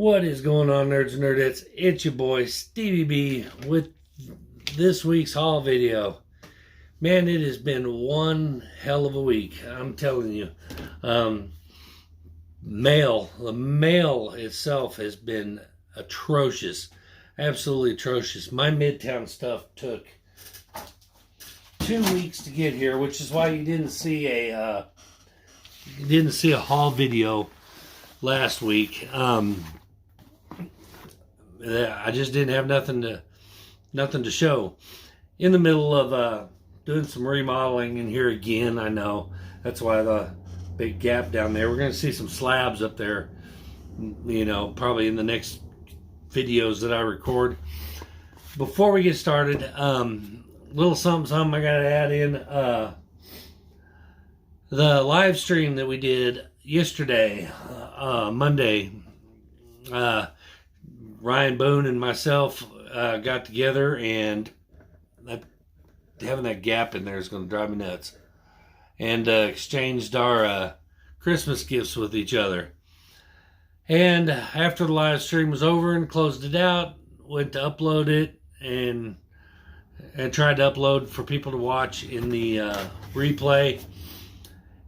What is going on, nerds and nerdettes? It's your boy Stevie B with this week's haul video. Man, it has been one hell of a week, I'm telling you. The mail itself has been atrocious, absolutely atrocious. My Midtown stuff took 2 weeks to get here, which is why you didn't see a haul video last week. I just didn't have nothing to show. In the middle of doing some remodeling in here again, I know. That's why the big gap down there. We're going to see some slabs up there, you know, probably in the next videos that I record. Before we get started, little something I got to add in. The live stream that we did yesterday, Monday, Ryan, Boone, and myself got together, and having that gap in there is going to drive me nuts. And exchanged our Christmas gifts with each other. And after the live stream was over and closed it out, went to upload it and tried to upload for people to watch in the replay.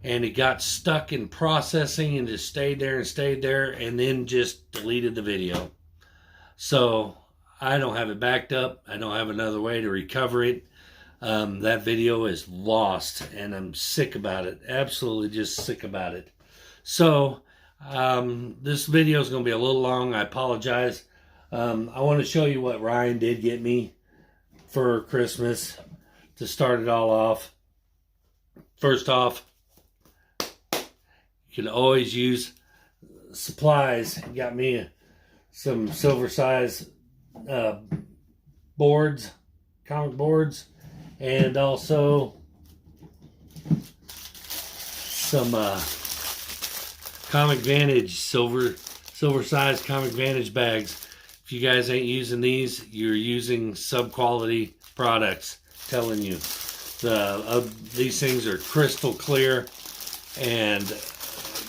And it got stuck in processing and just stayed there and then just deleted the video. So I don't have it backed up. I don't have another way to recover it. That video is lost and I'm sick about it. Absolutely just sick about it. So this video is going to be a little long. I apologize. I want to show you what Ryan did get me for Christmas to start it all off. First off, you can always use supplies. He got me some silver size boards, comic boards, and also some Comic Vantage silver size Comic Vantage bags. If you guys ain't using these, you're using sub-quality products. I'm telling you, these things are crystal clear and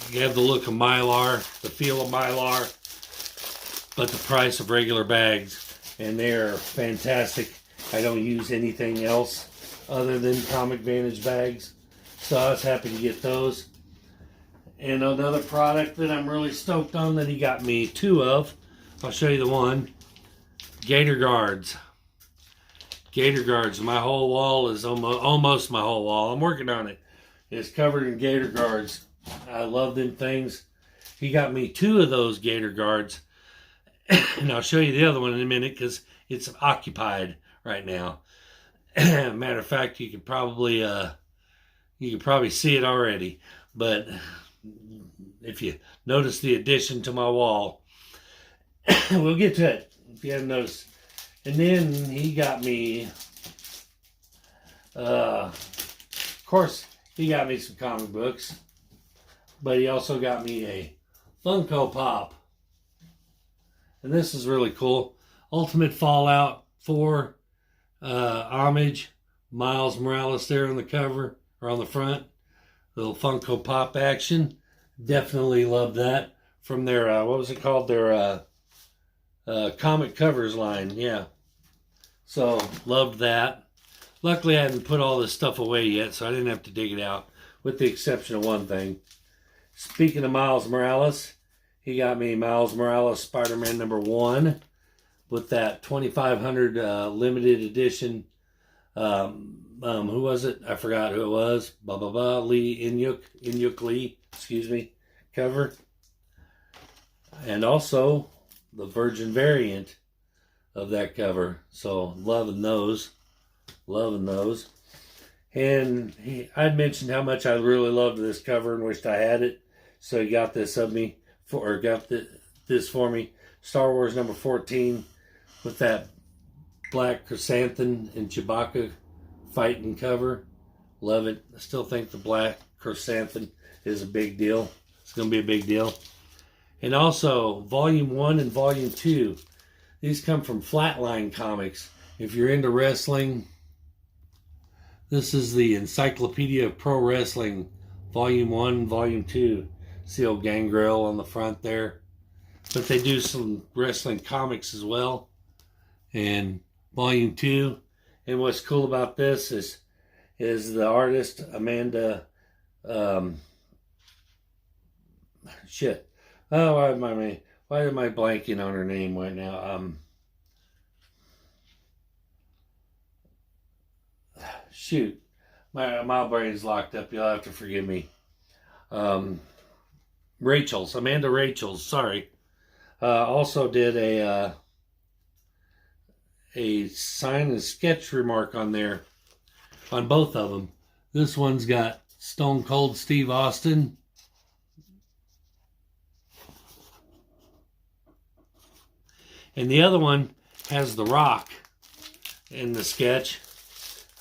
you have the look of Mylar, the feel of Mylar, but the price of regular bags, and they're fantastic. I don't use anything else other than Comic Vantage bags, so I was happy to get those. And another product that I'm really stoked on that he got me two of, I'll show you the one, Gator Guards. Gator Guards. My whole wall is almost my whole wall. I'm working on it. It's covered in Gator Guards. I love them things. He got me two of those Gator Guards. And I'll show you the other one in a minute because it's occupied right now. Matter of fact, you could probably see it already. But if you notice the addition to my wall, we'll get to it if you haven't noticed. And then he got me, of course, he got me some comic books, but he also got me a Funko Pop. And this is really cool. Ultimate Fallout 4 homage. Miles Morales there on the cover, or on the front. Little Funko Pop action. Definitely love that. From their, what was it called? Their comic covers line. Yeah. So, loved that. Luckily, I hadn't put all this stuff away yet, so I didn't have to dig it out. With the exception of one thing. Speaking of Miles Morales, he got me Miles Morales Spider-Man #1 with that 2500 limited edition. Who was it? I forgot who it was. Lee Inyuk Lee, excuse me, cover. And also the Virgin variant of that cover. So loving those. And I'd mentioned how much I really loved this cover and wished I had it. So he got this of me, this for me. Star Wars #14 with that black chrysanthemum and Chewbacca fighting cover. Love it. I still think the black chrysanthemum is a big deal. It's going to be a big deal. And also, Volume 1 and Volume 2. These come from Flatline Comics. If you're into wrestling, this is the Encyclopedia of Pro Wrestling, Volume 1, Volume 2. See old Gangrel on the front there. but they do some wrestling comics as well. And volume 2. And what's cool about this is the artist Amanda. Shit. Oh, why am I blanking on her name right now? Shoot, my brain's locked up. You'll have to forgive me. Amanda Rachel's. Sorry. Also did a sign and sketch remark on there, on both of them. This one's got Stone Cold Steve Austin. And the other one has The Rock in the sketch.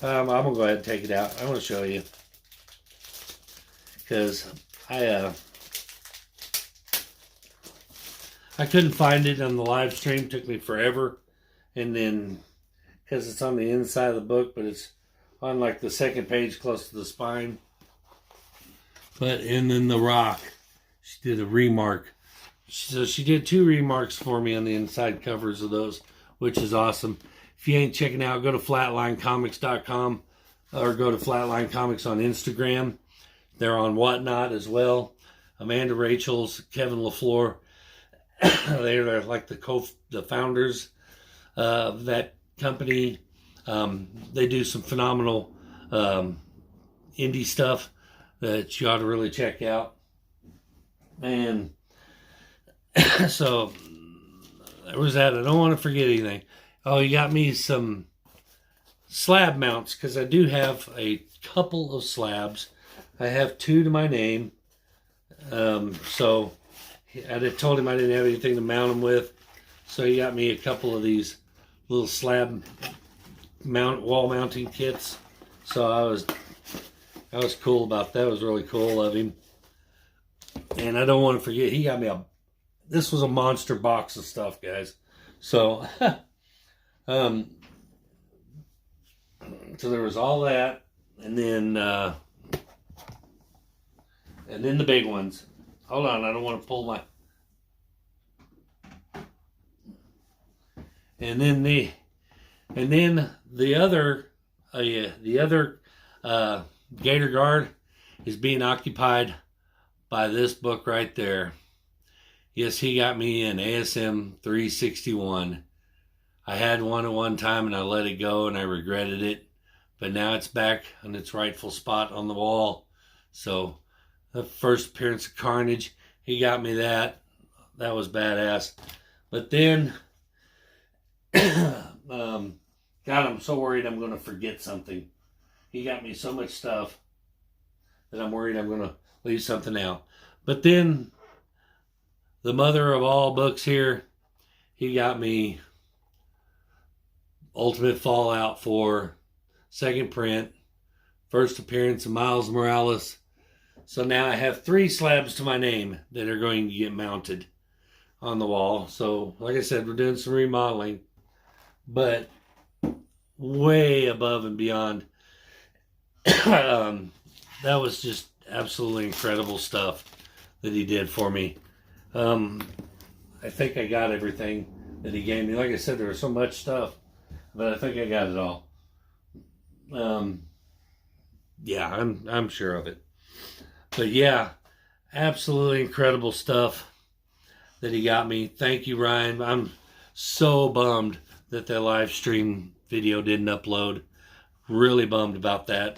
I'm going to go ahead and take it out. I want to show you. Because I couldn't find it on the live stream. It took me forever. And then, because it's on the inside of the book, but it's on like the second page close to the spine. And then The Rock, she did a remark. So she did 2 remarks for me on the inside covers of those, which is awesome. If you ain't checking out, go to flatlinecomics.com or go to Flatline Comics on Instagram. They're on Whatnot as well. Amanda Rachel's, Kevin LaFleur. They're like the founders of that company. They do some phenomenal indie stuff that you ought to really check out. And so there was that. I don't want to forget anything. Oh, you got me some slab mounts, because I do have a couple of slabs. I have 2 to my name. So I told him I didn't have anything to mount them with. So he got me a couple of these little slab wall mounting kits. So I was cool about that. It was really cool of him. And I don't want to forget, he got me this was a monster box of stuff, guys. So, so there was all that, and then the big ones. Hold on, I don't want to pull my. And then the other Gator Guard is being occupied by this book right there. Yes, he got me an ASM 361. I had one at one time and I let it go and I regretted it. But now it's back on its rightful spot on the wall. So the first appearance of Carnage, he got me that. That was badass. But then, God, I'm so worried I'm going to forget something. He got me so much stuff that I'm worried I'm going to leave something out. But then, the mother of all books here, he got me Ultimate Fallout 4, second print, first appearance of Miles Morales. So now I have 3 slabs to my name that are going to get mounted on the wall. So, like I said, we're doing some remodeling, but way above and beyond. That was just absolutely incredible stuff that he did for me. I think I got everything that he gave me. Like I said, there was so much stuff, but I think I got it all. Yeah, I'm sure of it. But yeah, absolutely incredible stuff that he got me. Thank you, Ryan. I'm so bummed that the live stream video didn't upload. Really bummed about that.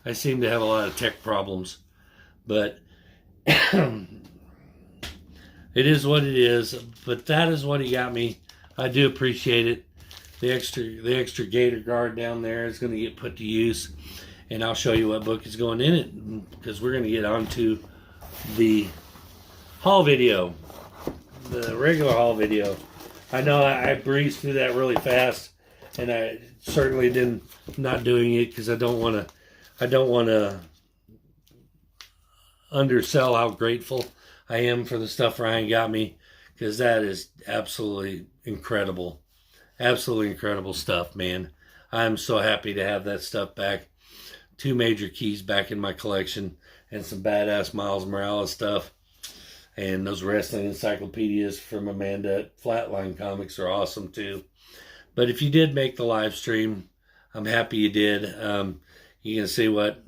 I seem to have a lot of tech problems, but it is what it is. But that is what he got me. I do appreciate it. The extra Gator Guard down there is going to get put to use, and I'll show you what book is going in it, because we're going to get on to the haul video, the regular haul video. I know I breezed through that really fast, and I certainly didn't not doing it because I don't want to undersell how grateful I am for the stuff Ryan got me, because that is absolutely incredible. Absolutely incredible stuff, man. I'm so happy to have that stuff back. 2 major keys back in my collection and some badass Miles Morales stuff. And those wrestling encyclopedias from Amanda at Flatline Comics are awesome too. But if you did make the live stream, I'm happy you did. You can see what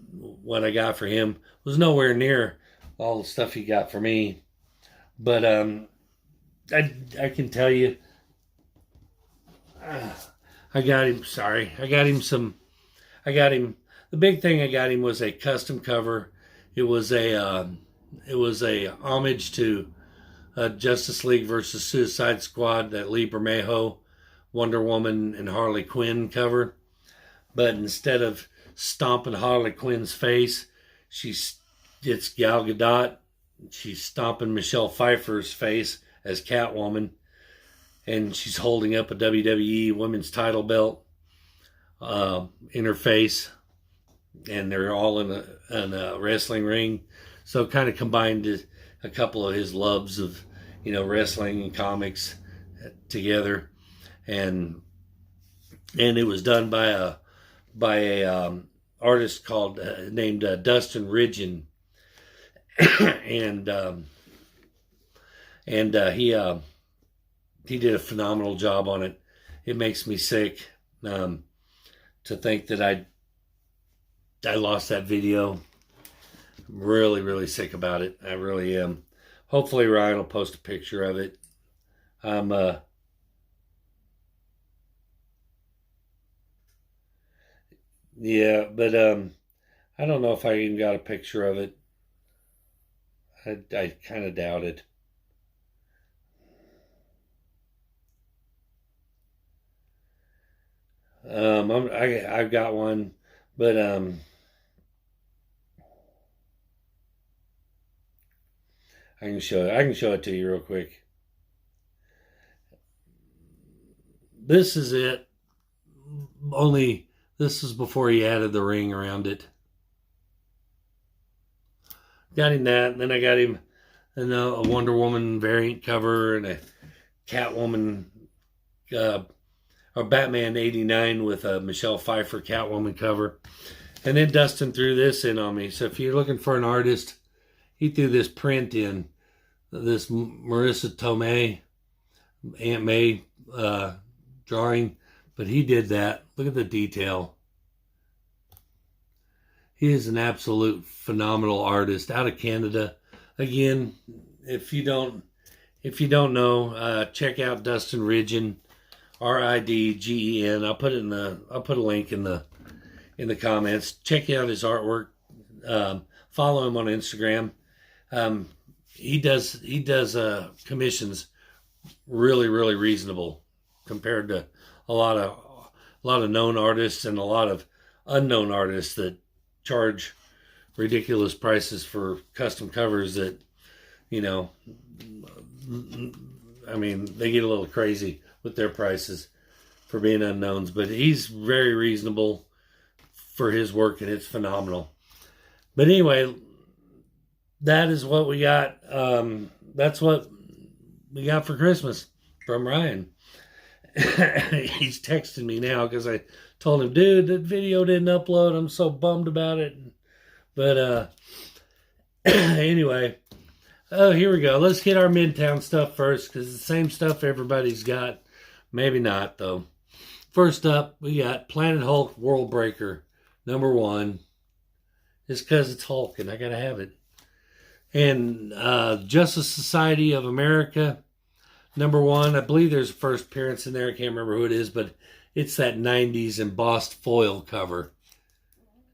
I got for him. It was nowhere near all the stuff he got for me. But I can tell you, I got him the big thing I got him was a custom cover. It was a homage to Justice League versus Suicide Squad, that Lee Bermejo, Wonder Woman and Harley Quinn cover. But instead of stomping Harley Quinn's face, it's Gal Gadot. She's stomping Michelle Pfeiffer's face as Catwoman, and she's holding up a WWE Women's title belt in her face, and they're all in a wrestling ring. So kind of combined a couple of his loves of, wrestling and comics together, and it was done by a artist called named Dustin Ridgen, and he did a phenomenal job on it. It makes me sick to think that I lost that video. I'm really, really sick about it. I really am. Hopefully Ryan will post a picture of it. Yeah, but I don't know if I even got a picture of it. I kind of doubt it. I've got one, but I can show it to you real quick. This is it. Only this is before he added the ring around it. Got him that, and then I got him a Wonder Woman variant cover and a Catwoman or Batman 89 with a Michelle Pfeiffer Catwoman cover. And then Dustin threw this in on me. So if you're looking for an artist, he threw this print in, this Marissa Tomei, Aunt May drawing, but he did that. Look at the detail. He is an absolute phenomenal artist out of Canada. Again, if you don't know, check out Dustin Ridgen, Ridgen. I'll put a link in the comments. Check out his artwork. Follow him on Instagram. He does commissions really, really reasonable compared to a lot of known artists and a lot of unknown artists that charge ridiculous prices for custom covers that, I mean, they get a little crazy with their prices for being unknowns, but he's very reasonable for his work, and it's phenomenal. But anyway, that is what we got. That's what we got for Christmas from Ryan. He's texting me now because I told him, dude, that video didn't upload. I'm so bummed about it. But anyway, here we go. Let's get our Midtown stuff first, because it's the same stuff everybody's got. Maybe not, though. First up, we got Planet Hulk World Breaker, #1. It's because it's Hulk, and I got to have it. And Justice Society of America, #1. I believe there's a first appearance in there. I can't remember who it is, but it's that 90s embossed foil cover.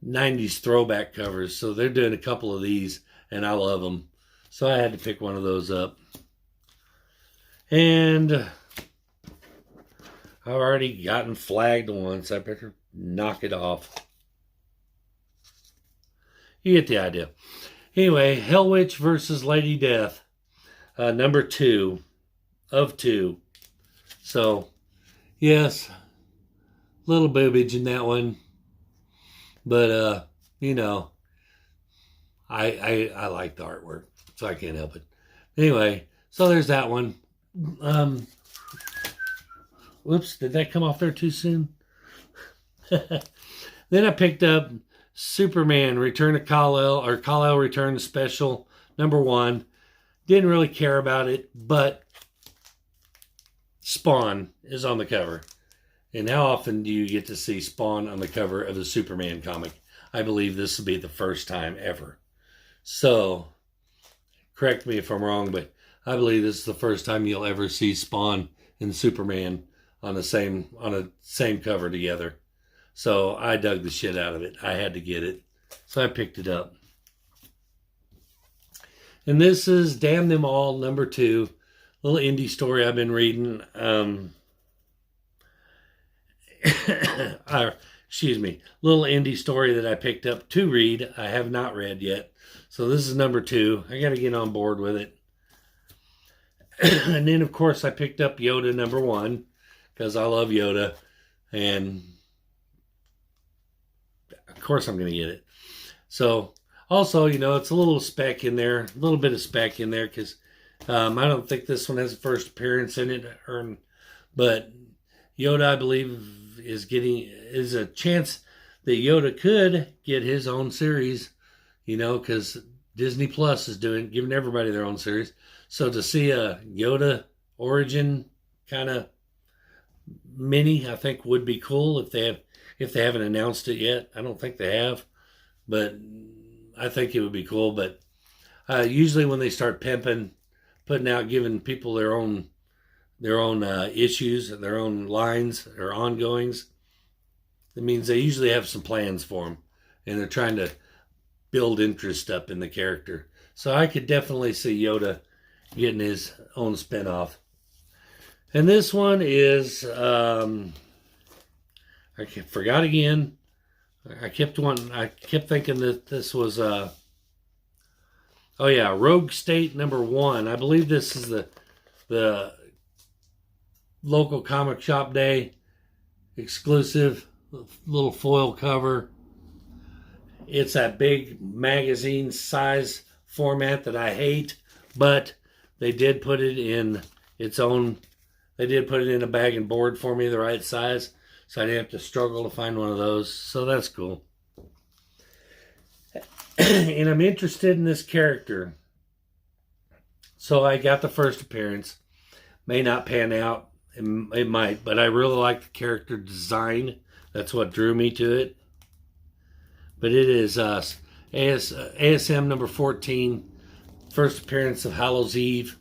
90s throwback covers. So they're doing a couple of these, and I love them. So I had to pick one of those up. And I've already gotten flagged once. I better knock it off. You get the idea. Anyway, Hell Witch versus Lady Death. #2 of 2. So, yes, little boobage in that one. But, I like the artwork, so I can't help it. Anyway, so there's that one. Whoops, did that come off there too soon? Then I picked up Superman Return to Kal-El, or Kal-El Return Special #1. Didn't really care about it, but Spawn is on the cover. And how often do you get to see Spawn on the cover of a Superman comic? I believe this will be the first time ever. So, correct me if I'm wrong, but I believe this is the first time you'll ever see Spawn and Superman on a same cover together. So I dug the shit out of it. I had to get it. So I picked it up. And this is Damn Them All, number 2. Little indie story I've been reading. Excuse me. Little indie story that I picked up to read. I have not read yet. So this is number 2. I got to get on board with it. And then, of course, I picked up Yoda number 1 because I love Yoda. And, of course, I'm going to get it. So, also, you know, it's a little spec in there. A little bit of spec in there because I don't think this one has a first appearance in it. But Yoda, I believe, is a chance that Yoda could get his own series, you know, because Disney Plus is giving everybody their own series. So to see a Yoda origin kind of mini, I think would be cool if they haven't announced it yet. I don't think they have, but I think it would be cool. But usually when they start putting out, giving people their own issues, their own lines or ongoings, it means they usually have some plans for them, and they're trying to build interest up in the character. So I could definitely see Yoda getting his own spinoff. And this one is, I forgot again. I kept thinking that this was, Rogue State number 1. I believe this is the local comic shop day exclusive little foil cover. It's that big magazine size format that I hate, but they did put it in its own. They did put it in a bag and board for me, the right size, so I didn't have to struggle to find one of those. So that's cool. And I'm interested in this character. So I got the first appearance. May not pan out. It might, but I really like the character design. That's what drew me to it. But it is ASM number 14, first appearance of Hallows Eve.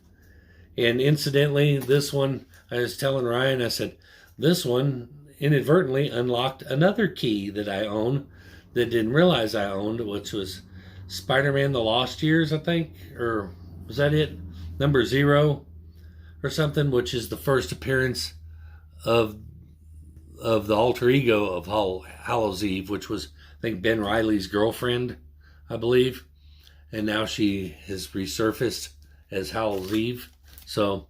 And incidentally, this one, I was telling Ryan, I said, this one inadvertently unlocked another key that I own that didn't realize I owned, which was Spider-Man The Lost Years, I think. Or was that it? Number 0 or something, which is the first appearance of the alter ego of Hallows Eve, which was, I think, Ben Reilly's girlfriend, I believe. And now she has resurfaced as Hallows Eve. So,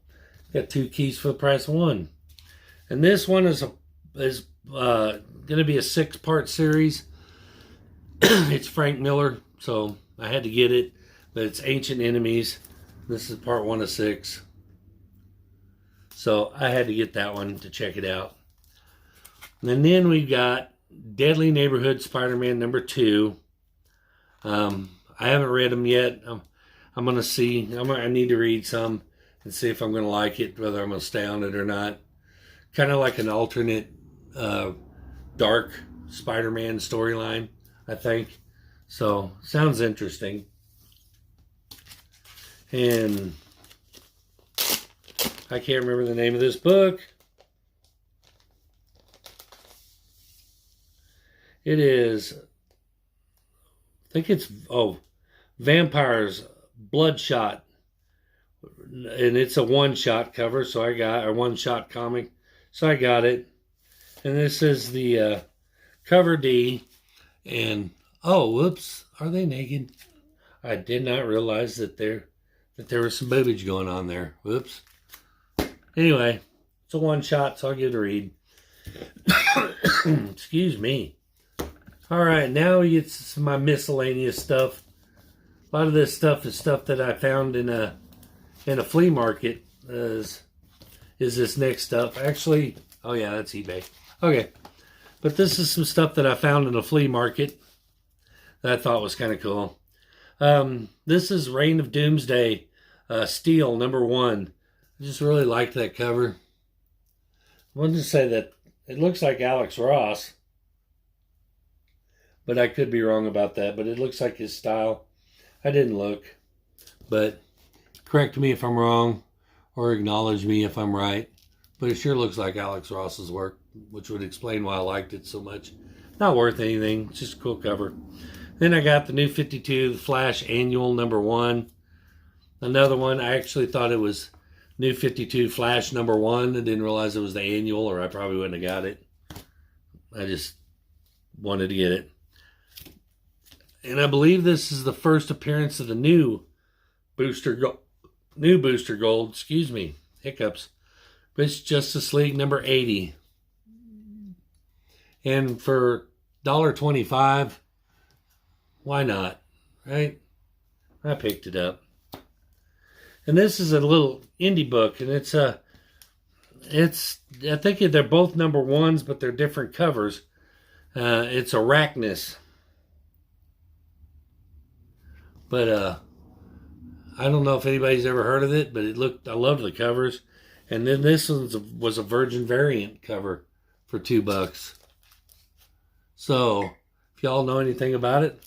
got 2 keys for the price of 1. And this one is going to be a 6-part series. It's Frank Miller, so I had to get it. But it's Ancient Enemies. This is part 1 of 6. So I had to get that one to check it out. And then we got Deadly Neighborhood Spider-Man number 2. I haven't read them yet. I'm going to see. I need to read some and see if I'm going to like it, whether I'm going to stay on it or not. Kind of like an alternate dark Spider-Man storyline, I think. So, sounds interesting. And I can't remember the name of this book. It is, I think it's, Vampires Bloodshot. And it's a one-shot cover, so I got a one-shot comic. So I got it. And this is the cover D. And, whoops, are they naked? I did not realize that there was some boobage going on there. Whoops. Anyway, it's a one-shot, so I'll give it a read. Excuse me. All right, now it's my miscellaneous stuff. A lot of this stuff is stuff that I found in a flea market. Is this next stuff? Actually, that's eBay. Okay, but this is some stuff that I found in a flea market that I thought was kind of cool. This is Reign of Doomsday, Steel #1. I just really liked that cover. I wanted to say that it looks like Alex Ross, but I could be wrong about that. But it looks like his style. I didn't look, but correct me if I'm wrong or acknowledge me if I'm right. But it sure looks like Alex Ross's work, which would explain why I liked it so much. Not worth anything, it's just a cool cover. Then I got the New 52 Flash Annual #1. Another one, I actually thought it was New 52 Flash #1. I didn't realize it was the annual, or I probably wouldn't have got it. I just wanted to get it. And I believe this is the first appearance of the new Booster Gold. Excuse me, hiccups. But it's Justice League #80. And for $1.25, why not? Right? I picked it up. And this is a little indie book, and I think they're both #1s, but they're different covers. It's Arachnus. But I don't know if anybody's ever heard of it, but I loved the covers. And then this one was a Virgin variant cover for $2. So if y'all know anything about it,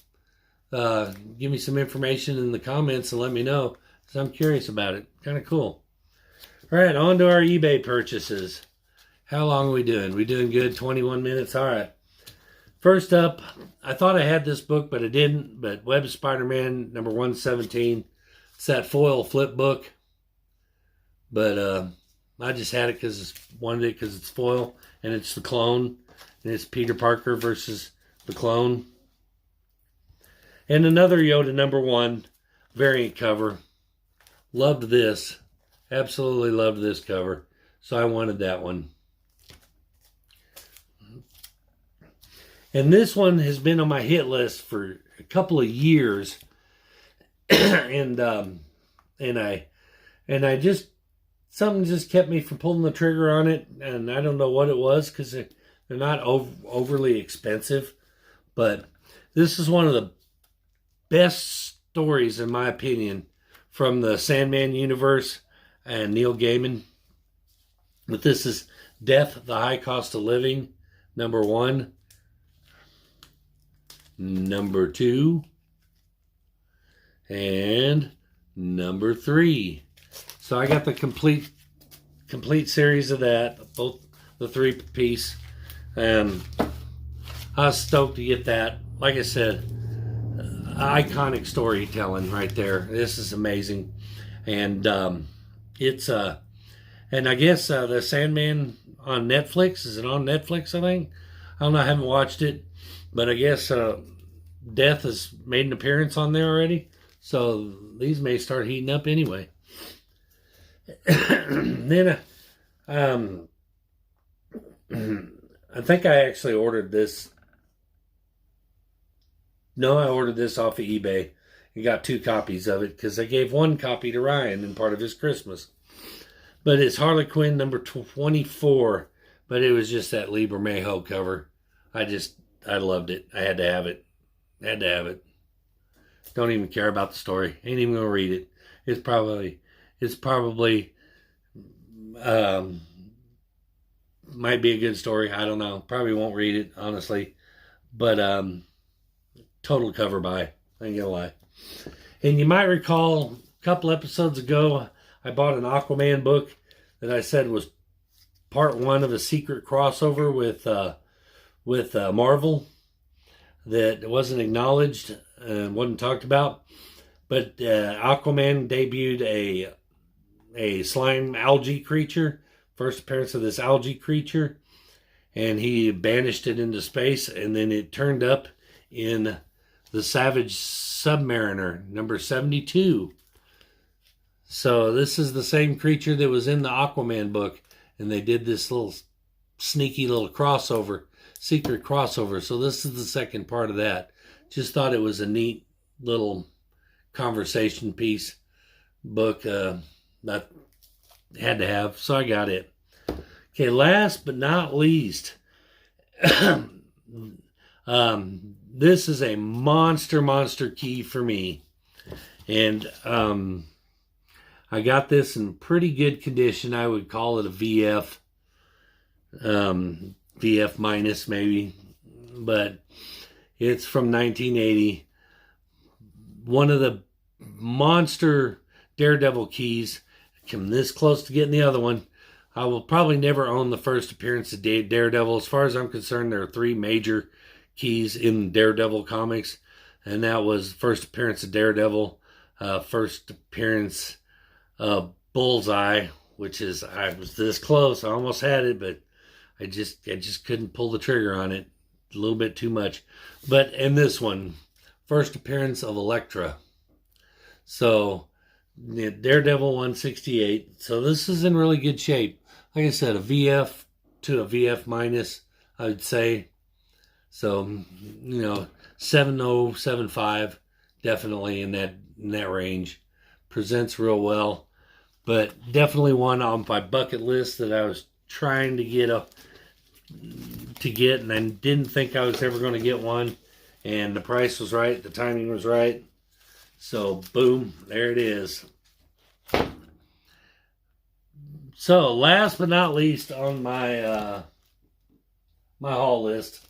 give me some information in the comments and let me know, because I'm curious about it. Kind of cool. All right, on to our eBay purchases. How long are we doing? We doing good? 21 minutes? All right. First up, I thought I had this book, but I didn't. But Web of Spider-Man #117. It's that foil flip book. But I just had it because it's foil, and it's the clone, and it's Peter Parker versus the clone. And another Yoda #1 variant cover. Loved this. Absolutely loved this cover. So I wanted that one. And this one has been on my hit list for a couple of years. and I just, something just kept me from pulling the trigger on it. And I don't know what it was, because they're not overly expensive. But this is one of the best stories, in my opinion, from the Sandman universe and Neil Gaiman. But this is Death, the High Cost of Living, #1. #2. And #3. So I got the complete series of that, both the 3-piece. And I was stoked to get that. Like I said, iconic storytelling right there. This is amazing. And and I guess the Sandman on Netflix. Is it on Netflix, I think? I don't know, I haven't watched it. But I guess Death has made an appearance on there already. So these may start heating up anyway. Then I think I actually ordered this. No, I ordered this off of eBay and got 2 copies of it, because I gave 1 copy to Ryan in part of his Christmas. But it's Harley Quinn #24, but it was just that Liber Mayho cover. I loved it. I had to have it. Don't even care about the story. Ain't even gonna read it. It's probably might be a good story. I don't know. Probably won't read it, honestly. But total cover buy. I ain't gonna lie. And you might recall a couple episodes ago, I bought an Aquaman book that I said was part 1 of a secret crossover with Marvel that wasn't acknowledged and wasn't talked about. But Aquaman debuted a slime algae creature, first appearance of this algae creature, and he banished it into space, and then it turned up in the Savage Submariner #72. So this is the same creature that was in the Aquaman book, and they did this little sneaky little secret crossover. So this is the second part of that. Just thought it was a neat little conversation piece book that I had to have, so I got it. Okay, last but not least, this is a monster key for me. And I got this in pretty good condition. I would call it a VF. VF minus maybe. But it's from 1980. One of the monster Daredevil keys. Come this close to getting the other one. I will probably never own the first appearance of Daredevil. As far as I'm concerned, there are 3 major keys in Daredevil comics. And that was first appearance of Daredevil, first appearance of Bullseye, which is, I was this close. I almost had it, but I just couldn't pull the trigger on it. A little bit too much. But in this one, first appearance of Elektra. So, Daredevil 168. So this is in really good shape. Like I said, a VF to a VF minus, I would say. So, 7.0, 7.5, definitely in that range. Presents real well, but definitely one on my bucket list that I was trying to get, and I didn't think I was ever going to get one. And the price was right, the timing was right. So, boom, there it is. So, last but not least on my my haul list,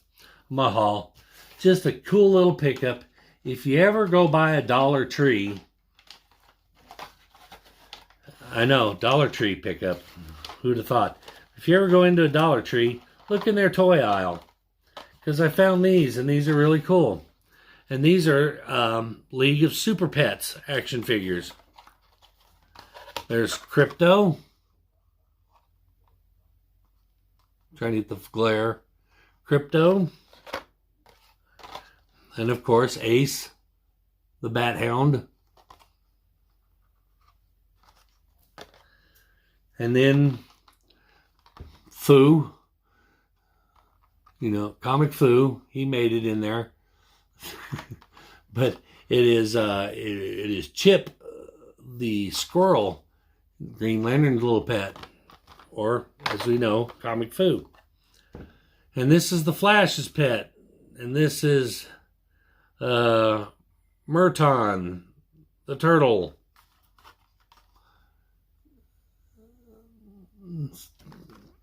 just a cool little pickup. If you ever go by a Dollar Tree, I know, Dollar Tree pickup, who'd have thought? If you ever go into a Dollar Tree, look in their toy aisle, because I found these, and these are really cool. And these are League of Super Pets action figures. There's Crypto. Trying to get the glare. Crypto. And of course, Ace, the Bat Hound. And then Foo. Comic Foo. He made it in there. But it is Chip, the squirrel, Green Lantern's little pet, or as we know, Comic Foo. And this is the Flash's pet, and this is Merton, the turtle.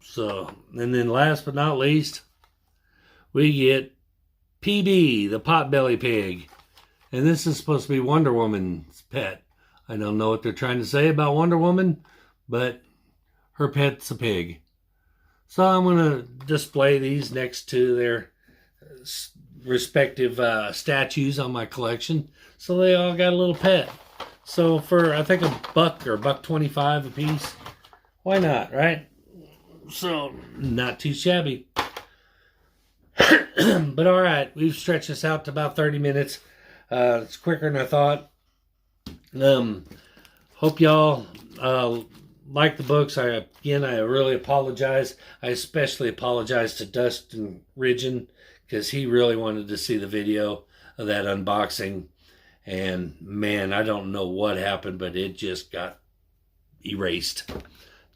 So, and then last but not least, we get PB, the Potbelly Pig. And this is supposed to be Wonder Woman's pet. I don't know what they're trying to say about Wonder Woman, but her pet's a pig. So I'm going to display these next to their respective statues on my collection. So they all got a little pet. So for, I think, $1 or $1.25 a piece, why not, right? So, not too shabby. But all right, we've stretched this out to about 30 minutes. It's quicker than I thought. Hope y'all like the books. I really apologize. I especially apologize to Dustin Ridgen, because he really wanted to see the video of that unboxing. And man, I don't know what happened, but it just got erased.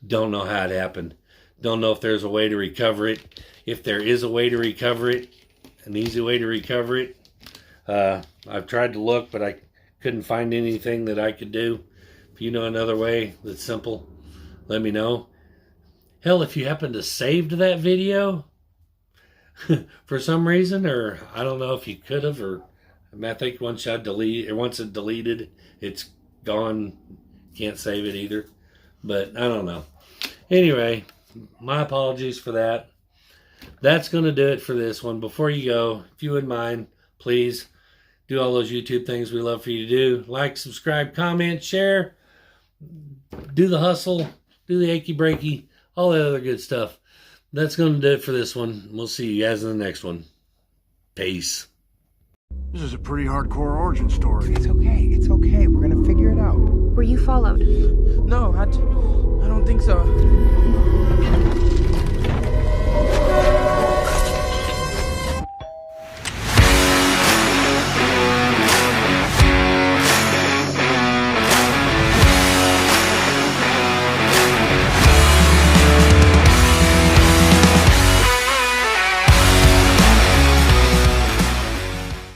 Don't know how it happened. Don't know if there's a way to recover it. If there is a way to recover it, an easy way to recover it, I've tried to look, but I couldn't find anything that I could do. If you know another way that's simple, let me know. Hell, if you happen to save that video for some reason, or I don't know if you could have, or I think once it deleted, it's gone. Can't save it either. But I don't know. Anyway, my apologies for that. That's going to do it for this one. Before you go, if you wouldn't mind, please do all those YouTube things we love for you to do. Like, subscribe, comment, share. Do the hustle. Do the achy breaky. All that other good stuff. That's going to do it for this one. We'll see you guys in the next one. Peace. This is a pretty hardcore origin story. It's okay. It's okay. We're going to figure it out. Were you followed? No, I don't think so.